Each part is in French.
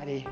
Allez,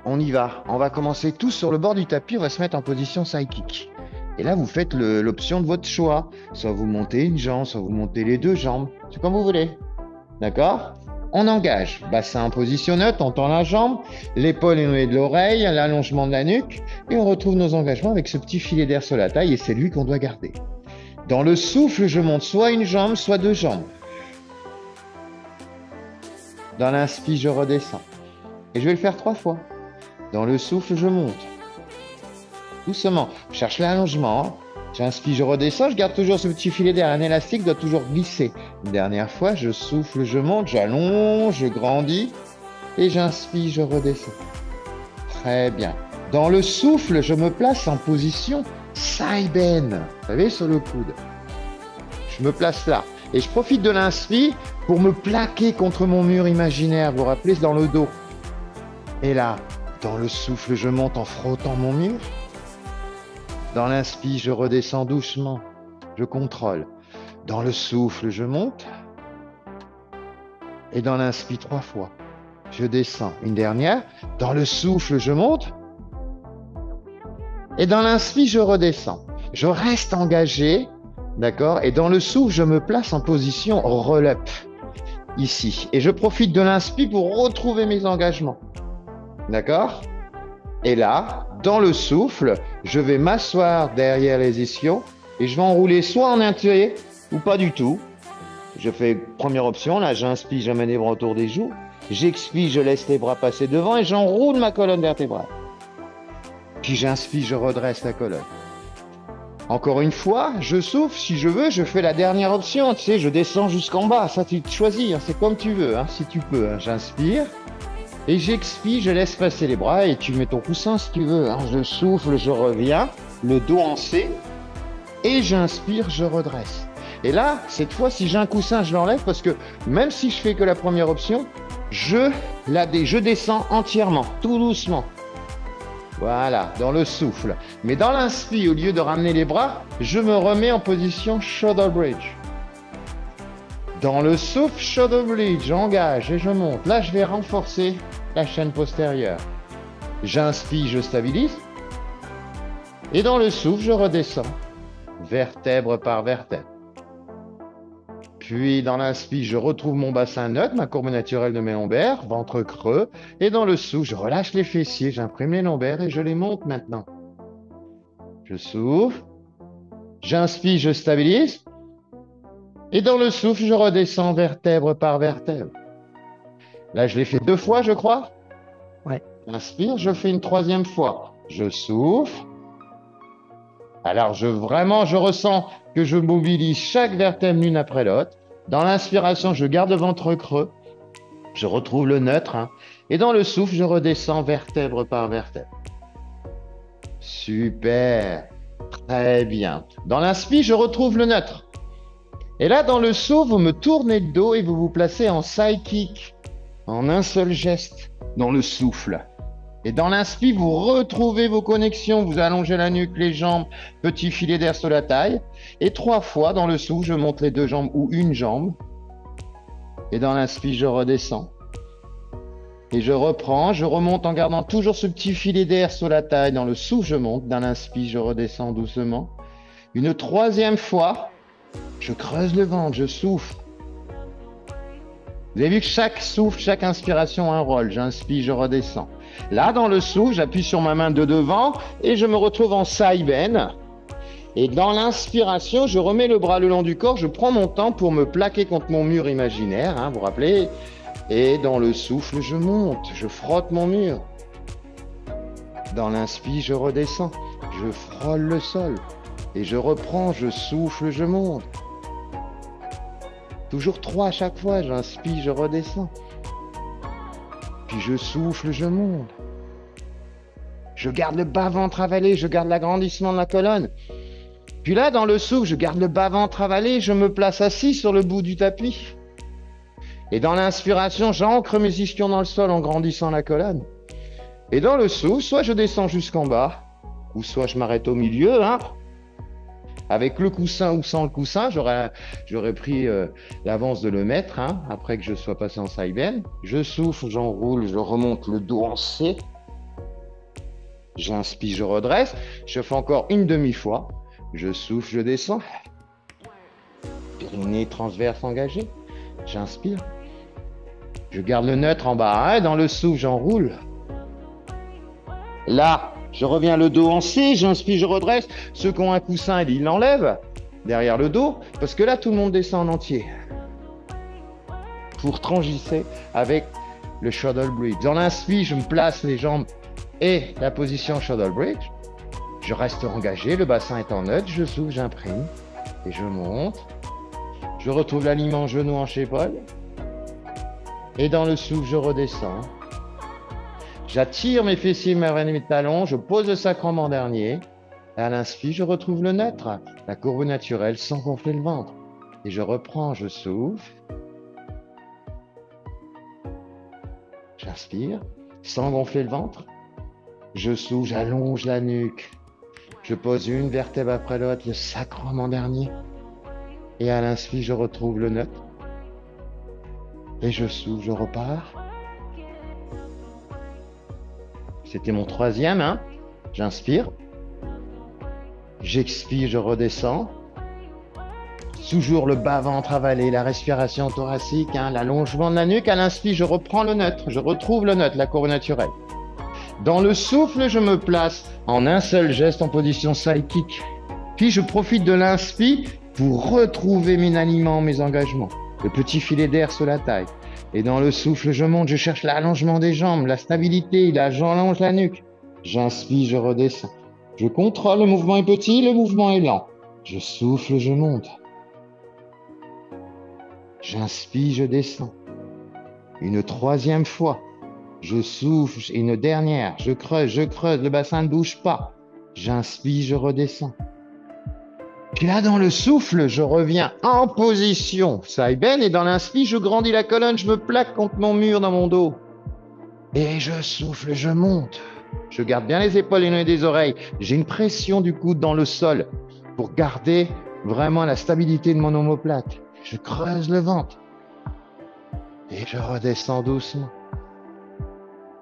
on y va. On va commencer tous sur le bord du tapis. On va se mettre en position side kick. Et là, vous faites l'option de votre choix. Soit vous montez une jambe, soit vous montez les deux jambes. C'est comme vous voulez. D'accord? On engage. Bassin en position neutre, on tend la jambe, l'épaule éloignée de l'oreille, l'allongement de la nuque. Et on retrouve nos engagements avec ce petit filet d'air sur la taille. Et c'est lui qu'on doit garder. Dans le souffle, je monte soit une jambe, soit deux jambes. Dans l'inspire, je redescends. Et je vais le faire 3 fois. Dans le souffle, je monte. Doucement. Je cherche l'allongement. J'inspire, je redescends. Je garde toujours ce petit filet d'air. Un élastique doit toujours glisser. Une dernière fois, je souffle, je monte, j'allonge, je grandis. Et j'inspire, je redescends. Très bien. Dans le souffle, je me place en position side bend. Vous savez, sur le coude. Je me place là. Et je profite de l'inspire pour me plaquer contre mon mur imaginaire. Vous vous rappelez, c'est dans le dos. Et là, dans le souffle, je monte en frottant mon mur. Dans l'inspire, je redescends doucement. Je contrôle. Dans le souffle, je monte. Et dans l'inspire, 3 fois. Je descends. Une dernière. Dans le souffle, je monte. Et dans l'inspire, je redescends. Je reste engagé. D'accord? Et dans le souffle, je me place en position roll-up. Ici. Et je profite de l'inspire pour retrouver mes engagements. D'accord? Et là, dans le souffle, je vais m'asseoir derrière les ischions et je vais enrouler soit en entier ou pas du tout. Je fais première option, là j'inspire, j'amène les bras autour des joues. J'expire, je laisse les bras passer devant et j'enroule ma colonne vertébrale. Puis j'inspire, je redresse la colonne. Encore une fois, je souffle, si je veux, je fais la dernière option. Tu sais, je descends jusqu'en bas, ça tu choisis, hein, c'est comme tu veux, hein, si tu peux. Hein. J'inspire. Et j'expire, je laisse passer les bras et tu mets ton coussin si tu veux. Hein. Je souffle, je reviens, le dos en C. Et j'inspire, je redresse. Et là, cette fois, si j'ai un coussin, je l'enlève parce que même si je fais que la première option, je descends entièrement, tout doucement. Voilà, dans le souffle. Mais dans l'inspire, au lieu de ramener les bras, je me remets en position shoulder bridge. Dans le souffle, shoulder bridge, j'engage et je monte. Là, je vais renforcer la chaîne postérieure. J'inspire, je stabilise. Et dans le souffle, je redescends. Vertèbre par vertèbre. Puis, dans l'inspire, je retrouve mon bassin neutre, ma courbe naturelle de mes lombaires, ventre creux. Et dans le souffle, je relâche les fessiers, j'imprime les lombaires et je les monte maintenant. Je souffle. J'inspire, je stabilise. Et dans le souffle, je redescends vertèbre par vertèbre. Là, je l'ai fait 2 fois, je crois. Ouais. Inspire, je fais une 3e fois. Je souffle. Alors, je ressens que je mobilise chaque vertèbre l'une après l'autre. Dans l'inspiration, je garde le ventre creux. Je retrouve le neutre. Hein. Et dans le souffle, je redescends vertèbre par vertèbre. Super. Très bien. Dans l'inspire, je retrouve le neutre. Et là, dans le souffle, vous me tournez le dos et vous vous placez en side kick, en un seul geste, dans le souffle. Et dans l'inspire, vous retrouvez vos connexions, vous allongez la nuque, les jambes, petit filet d'air sur la taille. Et 3 fois, dans le souffle, je monte les 2 jambes ou une jambe. Et dans l'inspire, je redescends. Et je reprends, je remonte en gardant toujours ce petit filet d'air sur la taille. Dans le souffle, je monte. Dans l'inspire, je redescends doucement. Une 3e fois. Je creuse le ventre, je souffle. Vous avez vu que chaque souffle, chaque inspiration a un rôle. J'inspire, je redescends. Là, dans le souffle, j'appuie sur ma main de devant et je me retrouve en side bend. Et dans l'inspiration, je remets le bras le long du corps. Je prends mon temps pour me plaquer contre mon mur imaginaire, hein, vous vous rappelez. Et dans le souffle, je monte, je frotte mon mur. Dans l'inspire, je redescends. Je frôle le sol. Et je reprends, je souffle, je monte. Toujours 3 à chaque fois, j'inspire, je redescends. Puis je souffle, je monte. Je garde le bas-ventre avalé, je garde l'agrandissement de la colonne. Puis là, dans le souffle, je garde le bas-ventre avalé, je me place assis sur le bout du tapis. Et dans l'inspiration, j'ancre mes ischions dans le sol en grandissant la colonne. Et dans le souffle, soit je descends jusqu'en bas, ou soit je m'arrête au milieu, hein. Avec le coussin ou sans le coussin, j'aurais pris l'avance de le mettre, hein, après que je sois passé en side bend. Je souffle, j'enroule, je remonte le dos en C. J'inspire, je redresse. Je fais encore une demi-fois. Je souffle, je descends. Périnée transverse engagé. J'inspire. Je garde le neutre en bas. Hein, dans le souffle, j'enroule. Là, je reviens le dos en C. J'inspire, je redresse. Ceux qui ont un coussin, ils l'enlèvent derrière le dos. Parce que là, tout le monde descend en entier. Pour transiger avec le shuttle bridge. Dans l'inspire, je me place les jambes et la position shuttle bridge. Je reste engagé, le bassin est en neutre, je souffle, j'imprime et je monte. Je retrouve l'alignement genou hanche épaule. Et dans le souffle, je redescends. J'attire mes fessiers, mes talons, je pose le sacrum en dernier. Et à l'inspire, je retrouve le neutre, la courbe naturelle sans gonfler le ventre. Et je reprends, je souffle. J'inspire, sans gonfler le ventre. Je souffle, j'allonge la nuque. Je pose une vertèbre après l'autre, le sacrum en dernier. Et à l'inspire, je retrouve le neutre. Et je souffle, je repars. C'était mon troisième, hein. J'inspire. J'expire, je redescends. Toujours le bas-ventre avalé, la respiration thoracique, hein, l'allongement de la nuque. À l'inspire, je reprends le neutre. Je retrouve le neutre, la courbe naturelle. Dans le souffle, je me place en un seul geste en position side kick. Puis je profite de l'inspire pour retrouver mes alignements, mes engagements. Le petit filet d'air sur la taille. Et dans le souffle, je monte, je cherche l'allongement des jambes, la stabilité, là, j'allonge la nuque. J'inspire, je redescends. Je contrôle, le mouvement est petit, le mouvement est lent. Je souffle, je monte. J'inspire, je descends. Une troisième fois. Je souffle, une dernière. Je creuse, le bassin ne bouge pas. J'inspire, je redescends. Puis là, dans le souffle, je reviens en position side bend et dans l'inspire, je grandis la colonne, je me plaque contre mon mur dans mon dos. Et je souffle, je monte. Je garde bien les épaules et les nœuds des oreilles. J'ai une pression du coude dans le sol pour garder vraiment la stabilité de mon omoplate. Je creuse le ventre. Et je redescends doucement.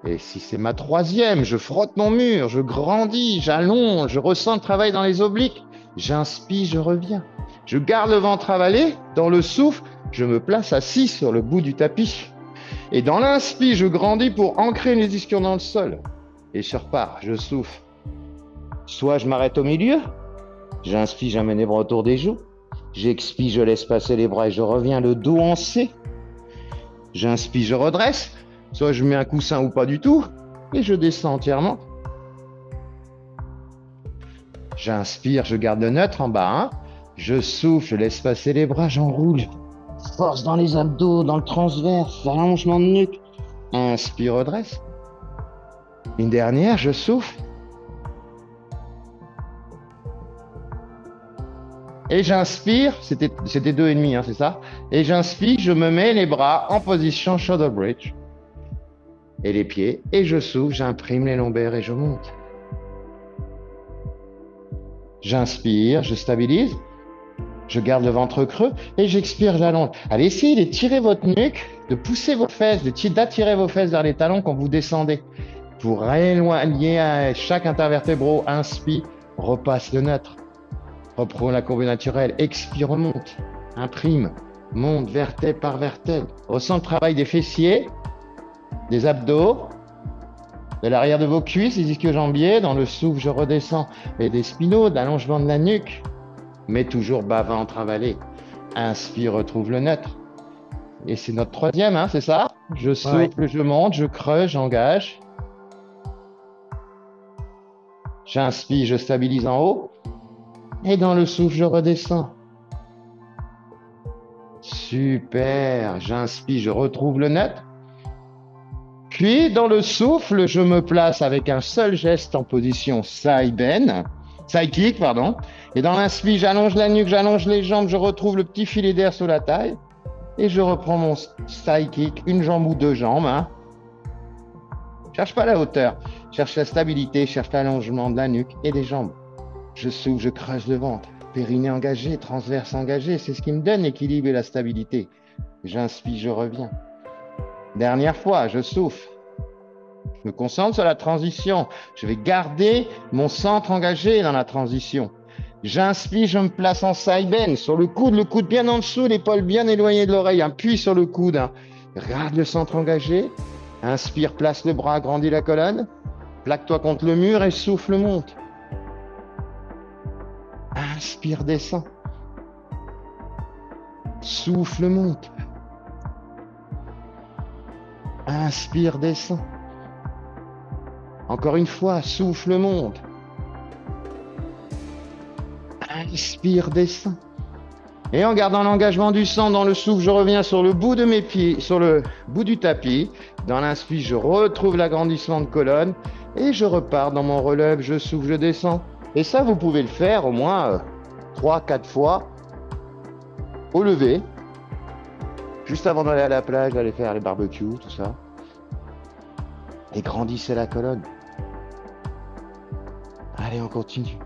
Et si c'est ma troisième, je frotte mon mur, je grandis, j'allonge, je ressens le travail dans les obliques. J'inspire, je reviens. Je garde le ventre avalé. Dans le souffle, je me place assis sur le bout du tapis. Et dans l'inspire, je grandis pour ancrer les ischions dans le sol. Et je repars, je souffle. Soit je m'arrête au milieu. J'inspire, j'amène les bras autour des joues. J'expire, je laisse passer les bras et je reviens le dos en C. J'inspire, je redresse. Soit je mets un coussin ou pas du tout. Et je descends entièrement. J'inspire, je garde le neutre en bas. Hein. Je souffle, je laisse passer les bras, j'enroule. Force dans les abdos, dans le transverse, allongement de nuque. Inspire, redresse. Une dernière, je souffle. Et j'inspire, c'était 2,5, hein, c'est ça? Et j'inspire, je me mets les bras en position shoulder bridge. Et les pieds, et je souffle, j'imprime les lombaires et je monte. J'inspire, je stabilise, je garde le ventre creux et j'expire, j'allonge. Allez, essayez d'étirer votre nuque, de pousser vos fesses, d'attirer vos fesses vers les talons quand vous descendez. Pour éloigner chaque intervertébro, inspire, repasse le neutre. Reprends la courbe naturelle, expire, remonte, imprime, monte vertèbre par vertèbre. Ressent le travail des fessiers, des abdos, de l'arrière de vos cuisses, les ischio-jambiers. Dans le souffle, je redescends. Et des spinaux, d'allongement de la nuque. Mais toujours bas-ventre avalé. Inspire, retrouve le neutre. Et c'est notre troisième, hein, c'est ça? Je souffle, je monte, je creuse, j'engage. J'inspire, je stabilise en haut. Et dans le souffle, je redescends. Super. J'inspire, je retrouve le neutre. Puis, dans le souffle, je me place avec un seul geste en position side kick, pardon. Et dans l'inspire, j'allonge la nuque, j'allonge les jambes, je retrouve le petit filet d'air sous la taille. Et je reprends mon side kick, une jambe ou deux jambes. Hein. Cherche pas la hauteur, cherche la stabilité, cherche l'allongement de la nuque et des jambes. Je souffle, je creuse le ventre. Périnée engagé, transverse engagé, c'est ce qui me donne l'équilibre et la stabilité. J'inspire, je reviens. Dernière fois, je souffle. Je me concentre sur la transition. Je vais garder mon centre engagé dans la transition. J'inspire, je me place en side bend, sur le coude bien en dessous, l'épaule bien éloignée de l'oreille, appuie sur le coude. Garde le centre engagé. Inspire, place le bras, agrandis la colonne. Plaque-toi contre le mur et souffle, monte. Inspire, descend. Souffle, monte. Inspire, descend. Encore une fois, souffle, monte. Inspire, descend. Et en gardant l'engagement du sang dans le souffle, je reviens sur le bout de mes pieds, sur le bout du tapis. Dans l'inspire, je retrouve l'agrandissement de colonne et je repars dans mon relève, je souffle, je descends. Et ça, vous pouvez le faire au moins 3-4 fois au lever, juste avant d'aller à la plage, d'aller faire les barbecues, tout ça. Et grandissez la colonne. Allez, on continue.